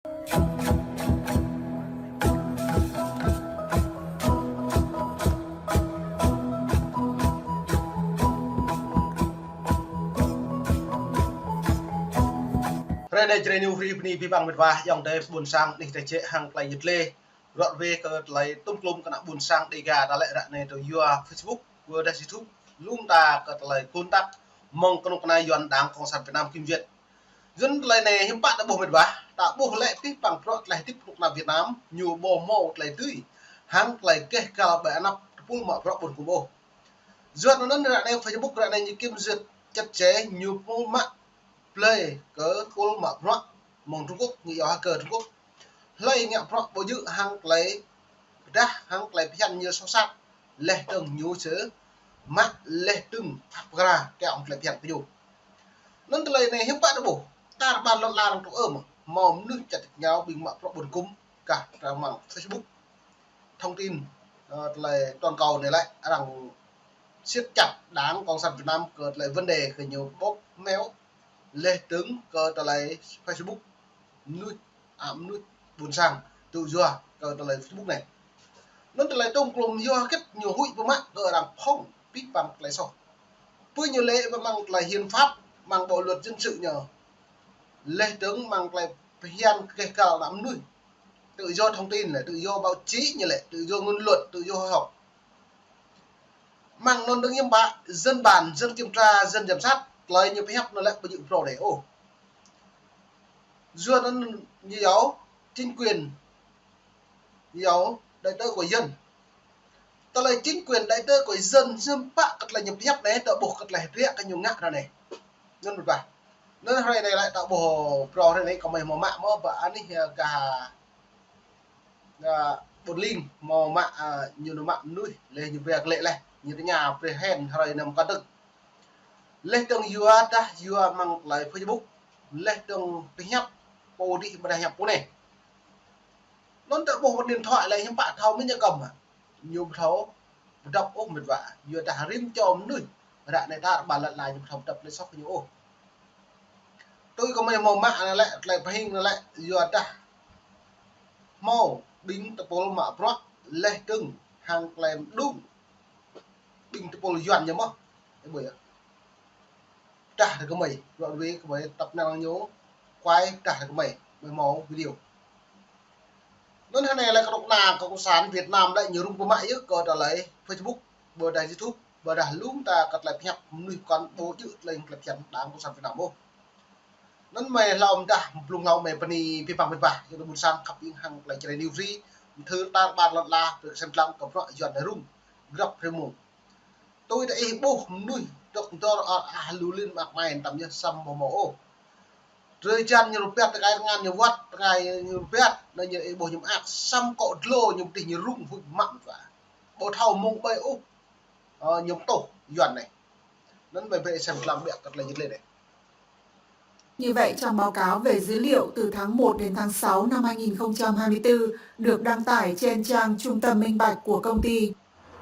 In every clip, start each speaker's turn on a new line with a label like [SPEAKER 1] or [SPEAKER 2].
[SPEAKER 1] Đây chơi new free ni bằng một vài dòng đây buồn sang đi tới chế hàng lại nhật lê gọi về cái lại tung lum cái nào buồn sang đi gà đã lại đặt này từ Facebook vừa đã YouTube luôn ta cái lại contact mong con này dọn đáng cộng sản Việt Nam Kim Duyệt dân lại này hiếm bạn đã bổ một vài đã bổ lại tiếp bằng pro lại tiếp tục là Việt Nam nhiều bồ mộ lại tươi hàng lại kê cả bẻ nắp pul mở pro buồn của bồ duyệt nó nên là đây Facebook lại này như Kim Duyệt chặt chẽ nhiều pul mạng play cỡ pul mở pro mong Trung Quốc như hacker Trung Quốc lấy nghe pro bộ dự hàng lấy ra hàng lấy hiện như sâu sắc lệ từng nhiều chữ mắt lệ từng ra kẹo lại hiện ví dụ nên từ này hiếm bạn đã bổ ta bàn luận là trong ẩm mồm nước chặt nhau bình mạng pro buồn cung cả trang mạng Facebook thông tin là toàn cầu này lại rằng siết chặt đáng cộng sản Việt Nam cợt lại vấn đề khởi nhiều bốc méo lê tướng cợt lại Facebook nuôi ảm nuôi buồn sang tự do cợt lại Facebook này nó từ lại trong cùng do kết nhiều hụi của mạng cợt rằng không biết bằng lại sau với nhiều lệ và mang lại hiến pháp mang bộ luật dân sự nhờ lê tướng mang lại hiền kể cả lắm nuôi tự do thông tin là tự do báo chí như lệ tự do ngôn luận tự do hội họp mang non đứng nghiêm bạ dân bản dân kiểm tra dân giám sát lời như phép nó lại bây giờ pro để ô dưa nó như giáo chính quyền như giáo đại tơ của dân ta lại chính quyền đại tơ của dân bạ cật là nhập phép đấy tạo bộ cật là riêng cái nhiều ngã ra này nên một vài nên hôm này lại tạo bộ pro này có mấy màu mạng màu vả đi cả bột linh màu mạng nhiều đồ mạng nuôi lên như việc lệ này như cái nhà về hèn rồi nằm con đực lên tầng ta mang lại Facebook lên tầng nhấp bộ đi mà đại nhập này nó tự bộ một điện thoại này những bạn thâu mới nhà cầm nhiều thấu đọc ôm một vả vừa ta rim cho nuôi đại này ta bàn lần lại nhiều thấu tập lên sóc nhiều ô tôi có mấy màu mạng lại phải hình lại vừa ta màu đính tập bộ mạ pro lên tầng hàng kèm đúng đinh tập bộ doan nhớ không cái buổi trả được cái mày gọi về cái buổi tập năng nhớ quay trả được cái mày màu video nên thế này là cái độc là cộng sản Việt Nam lại nhiều rung của mãi chứ còn là lấy Facebook bờ đài YouTube bờ đài lúng ta cắt lại nhập nuôi con bố chữ lên lập trận đáng cộng sản Việt Nam vô nên mày lòng ta lùng lòng mày pani pi bằng bên phải cho nó buồn sang khắp những hàng lại chơi new free thứ ta bàn luận là được xem lắm cộng loại dọn để rung gặp thêm một tôi đã bố nuôi được cho lưu lên mặt mày tầm như xăm màu rơi chân như rupet cái ngàn như vắt cái như rupet là như bộ nhầm ác xăm cọ lô nhầm tình như rung vui mặn và bộ thầu mông bay úp nhầm tổ dọn này nên về xem làm việc thật là như lên này.
[SPEAKER 2] Như vậy, trong báo cáo về dữ liệu từ tháng 1 đến tháng 6 năm 2024 được đăng tải trên trang Trung tâm Minh bạch của công ty,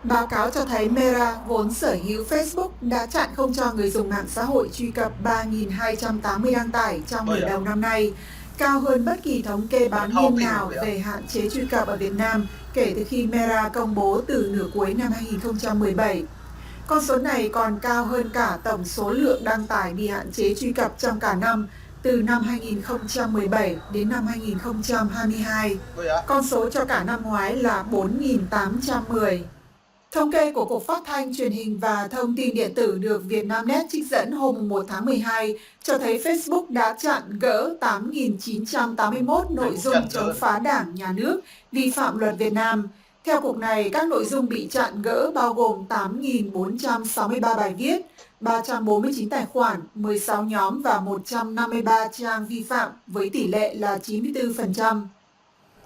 [SPEAKER 2] báo cáo cho thấy Meta, vốn sở hữu Facebook, đã chặn không cho người dùng mạng xã hội truy cập 3.280 đăng tải trong nửa đầu năm nay, cao hơn bất kỳ thống kê bán niên nào về hạn chế truy cập ở Việt Nam kể từ khi Meta công bố từ nửa cuối năm 2017. Con số này còn cao hơn cả tổng số lượng đăng tải bị hạn chế truy cập trong cả năm từ năm 2017 đến năm 2022. Con số cho cả năm ngoái là 4.810. Thống kê của Cục Phát thanh, Truyền hình và Thông tin Điện tử được Vietnamnet trích dẫn hôm 1 tháng 12 cho thấy Facebook đã chặn gỡ 8.981 nội dung chống phá Đảng, Nhà nước, vi phạm luật Việt Nam. Theo Cục này, các nội dung bị chặn gỡ bao gồm 8.463 bài viết, 349 tài khoản, 16 nhóm và 153 trang vi phạm với tỷ lệ là 94%.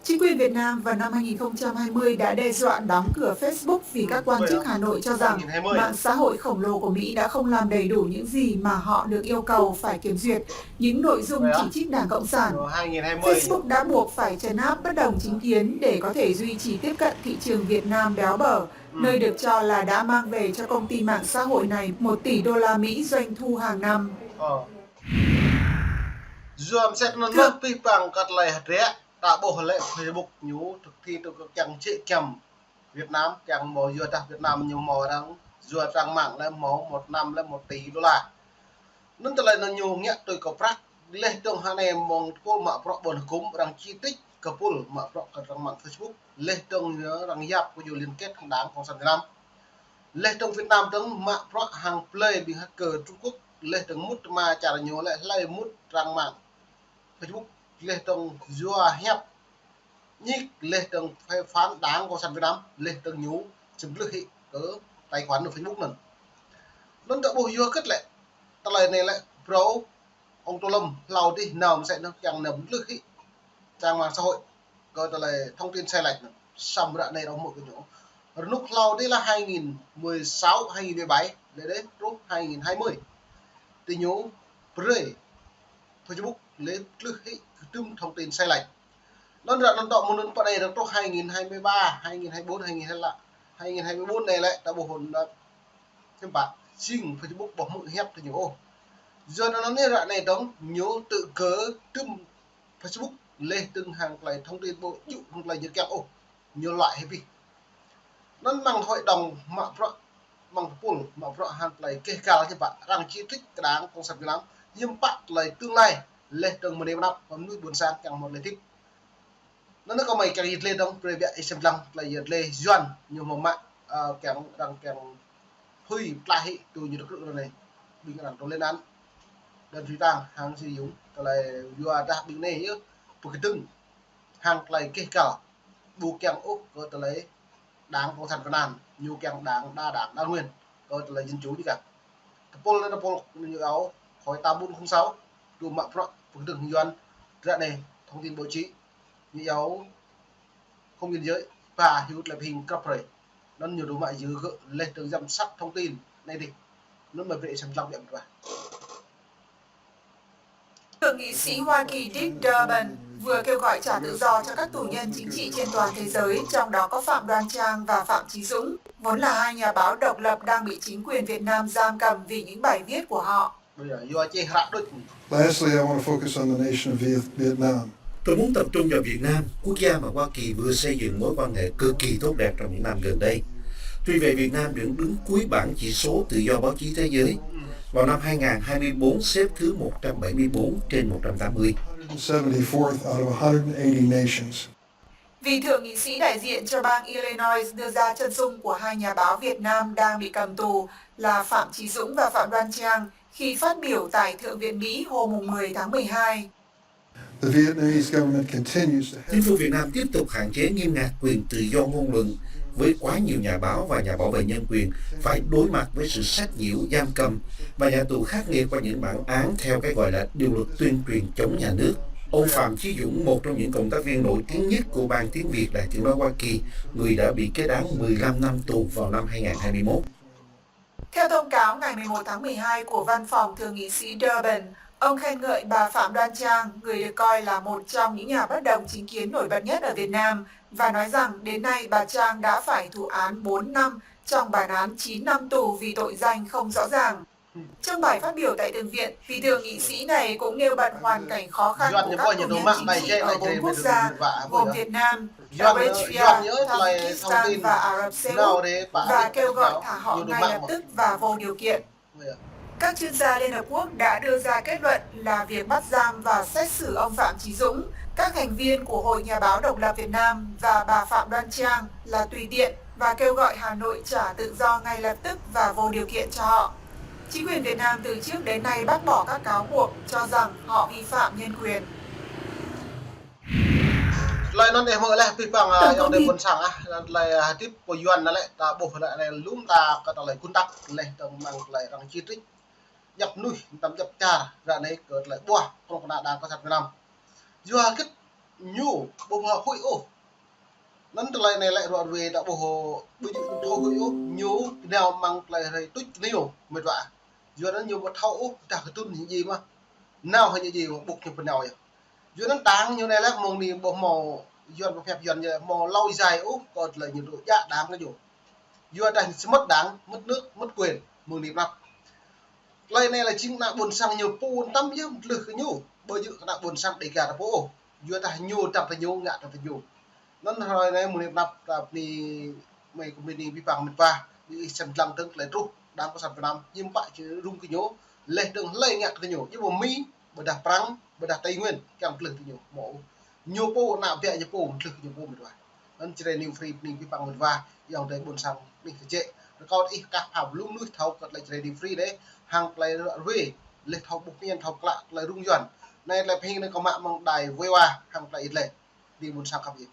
[SPEAKER 2] Chính quyền Việt Nam vào năm 2020 đã đe dọa đóng cửa Facebook vì các quan chức Hà Nội cho rằng mạng xã hội khổng lồ của Mỹ đã không làm đầy đủ những gì mà họ được yêu cầu phải kiểm duyệt, những nội dung chỉ trích Đảng Cộng sản. Facebook đã buộc phải trấn áp bất đồng chính kiến để có thể duy trì tiếp cận thị trường Việt Nam béo bở, nơi được cho là đã mang về cho công ty mạng xã hội này 1 tỷ đô la Mỹ doanh thu hàng năm.
[SPEAKER 1] Zoom sẽ nó mất pi bằng cắt lại hạt rẽ đã bộ lệ Facebook nhú thực thi tôi chẳng chế chậm Việt Nam chẳng mò vừa ta Việt Nam nhiều mò đang vừa trang mạng lên mò 1 năm lên 1 tỷ đô la nên từ lại nó nhiều nghĩa tôi có prak lên trong hai em mong cô mà pro bồn cúm rằng chi tiết kapul mà pro cái trang mạng Facebook lên trong nhớ rằng giáp có nhiều liên kết không đángของViệt Nam lên trong Việt Nam trong mạng pro hàng play bị hacker Trung Quốc lên trong mút mà trả nhiều lại lấy mút trang mạng Facebook lên trong dua hẹp nhích lên trong phê phán đáng của Việt Nam lên trong nhú chấm lưỡi hệ ở tài khoản của Facebook mình nó đã bồi dua kết lại ta lời này lại pro ông Tô Lâm lao đi nào sẽ nó chẳng nằm lưỡi hệ trang mạng xã hội coi ta lời thông tin sai lệch xong đoạn này đó một cái chỗ lúc lao đi là 2016 2017 để đến lúc 2020 thì nhú pre Facebook lên lưỡi hệ tung thông tin sai lệch nó đã nó tạo một lần vào đây được trong 2023 2024 2024 này lại ta bộ hồn thêm bạn xin Facebook bỏ mũi hẹp thì nhiều giờ nó nói đoạn này đóng nhớ tự cớ tum Facebook lên từng hàng lại thông tin bộ chịu không là những kẹo nhiều loại hay vì nó mang hội đồng mạng pro bằng pool mạng pro hàng lại kê cao cho bạn rằng chi tiết đáng công sản lắm nhưng bạn lại tương lai lên từng một năm còn nuôi buồn sang chẳng một lời thích nó có mấy cái lên trong pre biệt xem lăng là lên doan nhiều mà mạng kèm đang kèm huy lại từ nhiều được này bình rằng tôi lên án đơn vị tăng hàng sử dụng là vừa ra bình này nhớ một cái từng hàng lại kê cả bù kèm úc rồi tôi lấy đáng công sản Việt Nam nhiều kèm đáng đa nguyên rồi tôi lấy dân chủ đi cả pol lên pol như áo khỏi 8406 đủ mạng pro một từng doan ra này thông tin báo chí như áo không biên giới và hữu lập hình corporate nó nhiều đồ mại dữ lên từ giám sát thông tin này đi nó mà vệ sinh trọng điểm rồi.
[SPEAKER 2] Thượng nghị sĩ Hoa Kỳ Dick Durbin vừa kêu gọi trả tự do cho các tù nhân chính trị trên toàn thế giới, trong đó có Phạm Đoan Trang và Phạm Chí Dũng, vốn là hai nhà báo độc lập đang bị chính quyền Việt Nam giam cầm vì những bài viết của họ.
[SPEAKER 3] Lastly, I want to focus on the nation of Vietnam.
[SPEAKER 4] Tôi muốn tập trung vào Việt Nam, quốc gia mà Hoa Kỳ vừa xây dựng mối quan hệ cực kỳ tốt đẹp trong những năm gần đây. Tuy vậy, Việt Nam vẫn đứng cuối bảng chỉ số tự do báo chí thế giới. Vào năm 2024, xếp thứ 174 trên 180.
[SPEAKER 3] 174th out of 180 nations.
[SPEAKER 2] Vị thượng nghị sĩ đại diện cho bang Illinois đưa ra chân dung của hai nhà báo Việt Nam đang bị cầm tù là Phạm Chí Dũng và Phạm Đoan Trang khi phát biểu tại Thượng viện Mỹ hôm 10 tháng 12.
[SPEAKER 4] Chính phủ Việt Nam tiếp tục hạn chế nghiêm ngặt quyền tự do ngôn luận, với quá nhiều nhà báo và nhà bảo vệ nhân quyền phải đối mặt với sự sách nhiễu, giam cầm và nhà tù khắc nghiệt qua những bản án theo cái gọi là điều luật tuyên truyền chống nhà nước. Ông Phạm Chí Dũng, một trong những cộng tác viên nổi tiếng nhất của Ban Tiếng Việt Đài Tiếng nói Hoa Kỳ, người đã bị kết án 15 năm tù vào năm 2021.
[SPEAKER 2] Theo thông cáo ngày 11 tháng 12 của Văn phòng Thượng nghị sĩ Durbin, ông khen ngợi bà Phạm Đoan Trang, người được coi là một trong những nhà bất đồng chính kiến nổi bật nhất ở Việt Nam, và nói rằng đến nay bà Trang đã phải thụ án 4 năm trong bản án 9 năm tù vì tội danh không rõ ràng. Trong bài phát biểu tại Thượng viện, vị thượng nghị sĩ này cũng nêu bật hoàn cảnh khó khăn của các tù nhân chính trị ở 4 quốc gia gồm Việt Nam, Eritrea, Tajikistan và Ả Rập Xê Út và kêu gọi thả họ ngay lập tức và vô điều kiện. Các chuyên gia Liên Hợp Quốc đã đưa ra kết luận là việc bắt giam và xét xử ông Phạm Chí Dũng, các thành viên của Hội Nhà báo Độc lập Việt Nam và bà Phạm Đoan Trang là tùy tiện và kêu gọi Hà Nội trả tự do ngay lập tức và vô điều kiện cho họ. Chính quyền Việt Nam từ trước đến nay bác bỏ các cáo buộc cho rằng họ vi phạm nhân quyền.
[SPEAKER 1] Lại nó để mở lại pi bằng yang để buồn sang lại tiếp của yuan lại ta bộ lại lúng ta cái lại cung tắc lại tầm mang lại rằng chi tiết dập nuôi tầm dập trà ra này cợt lại bua không còn đang có thật Việt Nam dua kết nhu bộ hội ô nắn lại này lại đoạn về đã bộ bây giờ thôi hội ô nhu nào mang lại tích nhiều mệt vả dua nó nhiều một thấu ta cái tuân gì mà nào hay gì mà buộc nhiều phần nào vậy dua nó táng như này là mong đi bộ màu dua bộ phép dua màu lâu dài úp còn là nhiệt độ giá đáng cái dù dua đang mất đáng mất nước mất quyền mừng đi năm Lời này là chính là buồn sang nhiều buồn tâm chứ lực nhủ bơi dự các buồn sang để cả là phố vừa ta nhu tập ta nhu ngạ tập ta nhu nó rồi này một năm tập đi mày cũng đi vi phạm mình và đi xem lăng tương lại rút đang có sản phẩm nhưng bạn chỉ rung cái nhố lên đường lấy ngạ cái nhố nhưng mà mi bờ đà prang bờ đà tây nguyên kèm lực cái nhố mổ nhố po nào vẽ nhố po lực nhố po mình rồi nên chỉ new free đi vi phạm mình và dòng đấy buồn sang mình phải chế còn ít các học lúc nuôi thầu còn lại ready free đấy hàng lại về lịch thầu bục nhiên thầu lạ lại rung dần này là phim này có mạng bằng đài VOA hàng lại ít lệ đi buồn sang cặp gì